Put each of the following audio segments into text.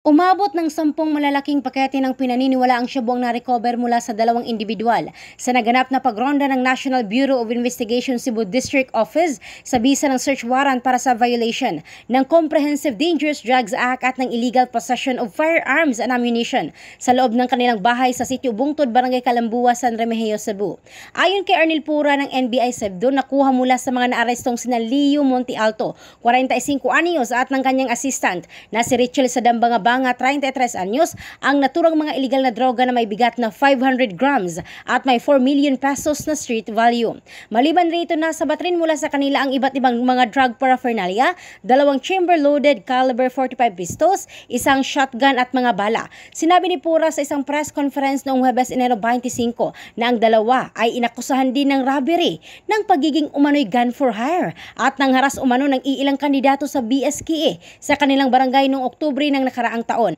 Umabot ng 10 malalaking pakete ng pinaniniwalaang shabu ang na-recover mula sa dalawang individual sa naganap na pagronda ng National Bureau of Investigation Cebu District Office sa bisa ng search warrant para sa violation ng Comprehensive Dangerous Drugs Act at ng illegal possession of firearms and ammunition sa loob ng kanilang bahay sa sitio Bungtod, Barangay Calambua, San Remigio, Cebu. Ayon kay Arnel Pura ng NBI Cebu, nakuha mula sa mga naarestong sina Leo Monte Alto, 45 anyos at ng kanyang assistant na si Richel Sadambanga 33 anyos ang naturang mga illegal na droga na may bigat na 500 grams at may 4 million pesos na street value. Maliban rito, nasabat rin mula sa kanila ang iba't ibang mga drug paraphernalia, 2 chamber-loaded caliber 45 pistols, isang shotgun at mga bala. Sinabi ni Pura sa isang press conference noong Huwebes, Enero 25 na ang dalawa ay inakusahan din ng robbery, ng pagiging umano'y gun for hire at ng haras umano ng iilang kandidato sa BSKA sa kanilang barangay noong Oktubre ng nakaraang taon.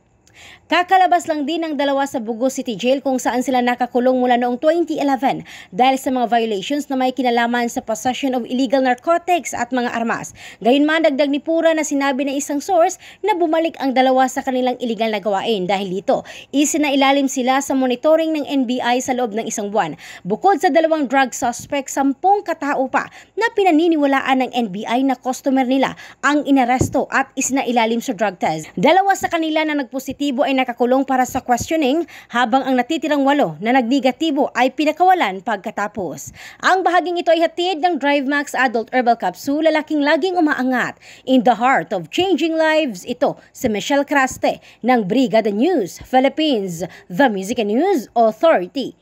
Kakalabas lang din ng dalawa sa Bugos City Jail kung saan sila nakakulong mula noong 2011 dahil sa mga violations na may kinalaman sa possession of illegal narcotics at mga armas. Gayunman, dagdag ni Pura na sinabi ng isang source na bumalik ang dalawa sa kanilang illegal na gawain dahil dito isinailalim sila sa monitoring ng NBI sa loob ng isang buwan. Bukod sa dalawang drug suspect, 10 katao pa na pinaniniwalaan ng NBI na customer nila ang inaresto at isinailalim sa drug test. Dalawa sa kanila na nagpositibo ay nakakulong para sa questioning, habang ang natitirang 8 na nagnegatibo ay pinakawalan pagkatapos. Ang bahaging ito ay hatid ng DriveMax Adult Herbal Capsule, lalaking laging umaangat. In the heart of changing lives, ito si Michelle Craste ng Brigada News Philippines, The Music and News Authority.